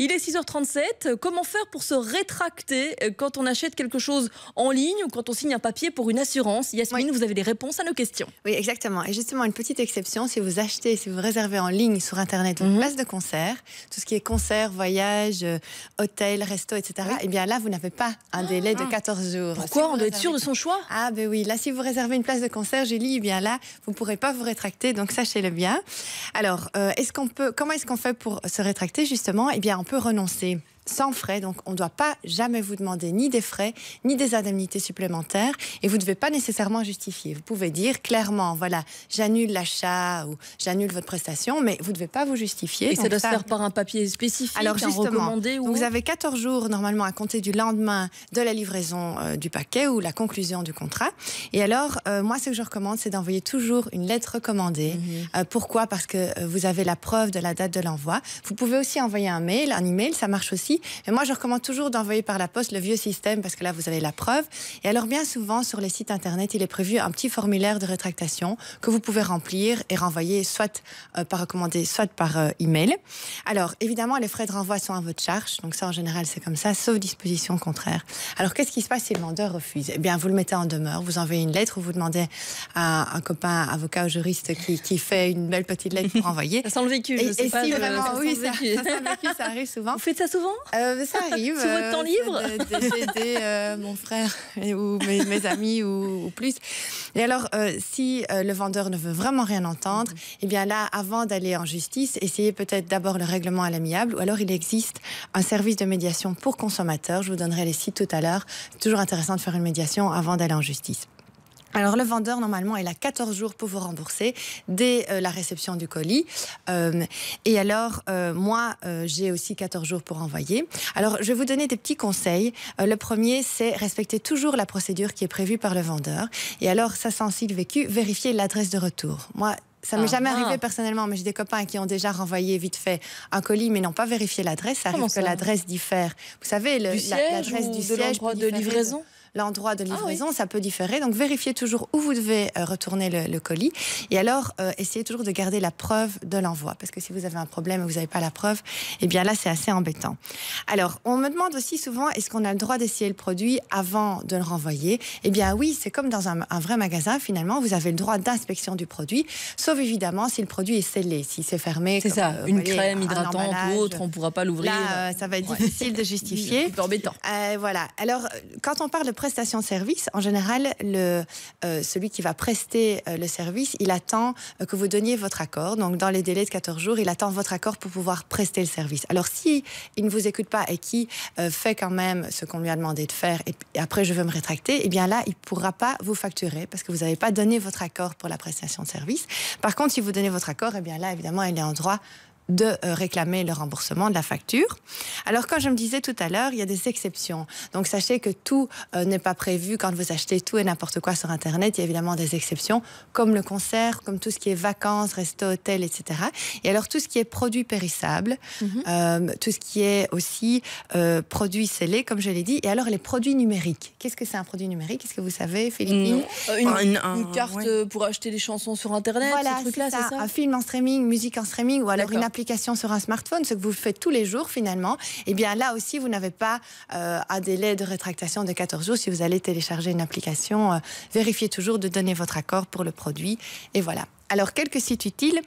Il est 6h37. Comment faire pour se rétracter quand on achète quelque chose en ligne ou quand on signe un papier pour une assurance? Yasmine, vous avez des réponses à nos questions. Oui, exactement. Et justement, une petite exception, si vous réservez en ligne sur Internet une place de concert, tout ce qui est concert, voyage, hôtel, resto, etc., eh bien là, vous n'avez pas un délai de 14 jours. Pourquoi? On doit être sûr de son choix. Ah ben oui, là, si vous réservez une place de concert, Julie, eh bien là, vous ne pourrez pas vous rétracter, donc sachez-le bien. Alors, comment est-ce qu'on fait pour se rétracter, justement? Eh bien, on peut renoncer sans frais, donc on ne doit pas jamais vous demander ni des frais, ni des indemnités supplémentaires, et vous ne devez pas nécessairement justifier. Vous pouvez dire clairement, voilà, j'annule l'achat ou j'annule votre prestation, mais vous ne devez pas vous justifier. Et ça doit se faire par un papier spécifique, alors justement, recommandé ou... Donc vous avez 14 jours normalement à compter du lendemain de la livraison du paquet ou la conclusion du contrat. Et alors, moi, ce que je recommande, c'est d'envoyer toujours une lettre recommandée. Pourquoi? Parce que vous avez la preuve de la date de l'envoi. Vous pouvez aussi envoyer un email, ça marche aussi. Mais moi, je recommande toujours d'envoyer par la poste le vieux système parce que là, vous avez la preuve. Et alors, bien souvent, sur les sites Internet, il est prévu un petit formulaire de rétractation que vous pouvez remplir et renvoyer soit par recommandé, soit par email. Alors, évidemment, les frais de renvoi sont à votre charge. Donc ça, en général, c'est comme ça, sauf disposition contraire. Alors, qu'est-ce qui se passe si le vendeur refuse? Eh bien, vous le mettez en demeure. Vous envoyez une lettre ou vous demandez à un copain, avocat ou juriste qui fait une belle petite lettre pour envoyer. Ça sent le vécu, je sais pas. Si vraiment, oui, ça sent le vécu, ça arrive souvent. Vous faites ça souvent? Ça arrive. Sur votre temps libre? D'aider mon frère ou mes amis ou plus. Et alors, si le vendeur ne veut vraiment rien entendre, eh bien là, avant d'aller en justice, essayez peut-être d'abord le règlement à l'amiable, ou alors il existe un service de médiation pour consommateurs. Je vous donnerai les sites tout à l'heure. C'est toujours intéressant de faire une médiation avant d'aller en justice. Alors, le vendeur, normalement, il a 14 jours pour vous rembourser dès la réception du colis. Et alors, moi, j'ai aussi 14 jours pour envoyer. Alors, je vais vous donner des petits conseils. Le premier, c'est respecter toujours la procédure qui est prévue par le vendeur. Et alors, ça sent aussi le vécu, vérifier l'adresse de retour. Moi, ça m'est jamais arrivé personnellement, mais j'ai des copains qui ont déjà renvoyé vite fait un colis, mais n'ont pas vérifié l'adresse. Ça arrive que l'adresse diffère. Vous savez, l'adresse du siège, l'endroit de livraison. L'endroit de livraison, ça peut différer. Donc, vérifiez toujours où vous devez retourner le colis. Et alors, essayez toujours de garder la preuve de l'envoi. Parce que si vous avez un problème et que vous n'avez pas la preuve, eh bien là, c'est assez embêtant. Alors, on me demande aussi souvent, est-ce qu'on a le droit d'essayer le produit avant de le renvoyer? Eh bien oui, c'est comme dans un vrai magasin, finalement. Vous avez le droit d'inspection du produit. Sauf évidemment si le produit est scellé, si c'est fermé. C'est ça, une crème hydratante ou autre, on ne pourra pas l'ouvrir. Là, ça va être difficile de justifier. C'est embêtant. Voilà. Alors, quand on parle de prestation de service, en général, celui qui va prester le service, il attend que vous donniez votre accord. Donc, dans les délais de 14 jours, il attend votre accord pour pouvoir prester le service. Alors, si il ne vous écoute pas et qui fait quand même ce qu'on lui a demandé de faire, et après je veux me rétracter, eh bien là, il ne pourra pas vous facturer parce que vous n'avez pas donné votre accord pour la prestation de service. Par contre, si vous donnez votre accord, eh bien là, évidemment, il est en droit de réclamer le remboursement de la facture. Alors, quand je me disais tout à l'heure, il y a des exceptions. Donc, sachez que tout n'est pas prévu quand vous achetez tout et n'importe quoi sur Internet. Il y a évidemment des exceptions, comme le concert, comme tout ce qui est vacances, resto, hôtel, etc. Et alors, tout ce qui est produits périssables, tout ce qui est aussi produits scellés, comme je l'ai dit. Et alors, les produits numériques. Qu'est-ce que c'est un produit numérique? Est-ce que vous savez, Philippine? Une carte pour acheter des chansons sur Internet, voilà, ce truc-là, c'est ça? Un film en streaming, musique en streaming, ou alors une application sur un smartphone, ce que vous faites tous les jours finalement, eh bien là aussi vous n'avez pas un délai de rétractation de 14 jours si vous allez télécharger une application. Vérifiez toujours de donner votre accord pour le produit. Et voilà. Alors, quelques sites utiles.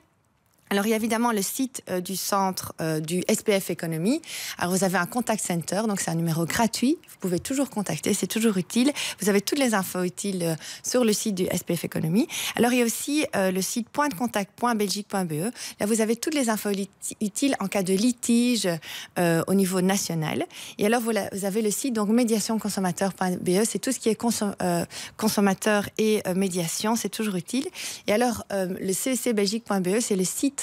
Alors, il y a évidemment le site du centre du SPF Économie. Alors, vous avez un contact center, donc c'est un numéro gratuit. Vous pouvez toujours contacter, c'est toujours utile. Vous avez toutes les infos utiles sur le site du SPF Économie. Alors, il y a aussi le site pointdecontact.belgique.be. Là, vous avez toutes les infos utiles en cas de litige au niveau national. Et alors, vous avez le site donc médiationconsommateur.be. C'est tout ce qui est consommateur et médiation, c'est toujours utile. Et alors, le cecbelgique.be, c'est le site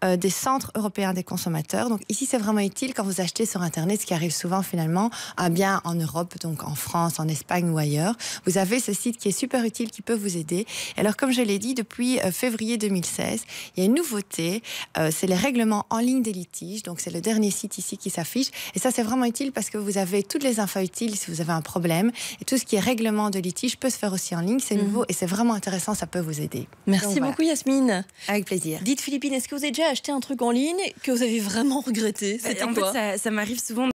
des centres européens des consommateurs. Donc ici, c'est vraiment utile quand vous achetez sur Internet, ce qui arrive souvent finalement, un bien en Europe, donc en France, en Espagne ou ailleurs. Vous avez ce site qui est super utile, qui peut vous aider. Et alors, comme je l'ai dit, depuis février 2016, il y a une nouveauté, c'est les règlements en ligne des litiges. Donc c'est le dernier site ici qui s'affiche. Et ça, c'est vraiment utile parce que vous avez toutes les infos utiles si vous avez un problème. Et tout ce qui est règlement de litige peut se faire aussi en ligne. C'est nouveau et c'est vraiment intéressant, ça peut vous aider. Merci beaucoup, Yasmine. Avec plaisir. Dites Philippine. Céline, est-ce que vous avez déjà acheté un truc en ligne que vous avez vraiment regretté? C'était En quoi? fait, ça m'arrive souvent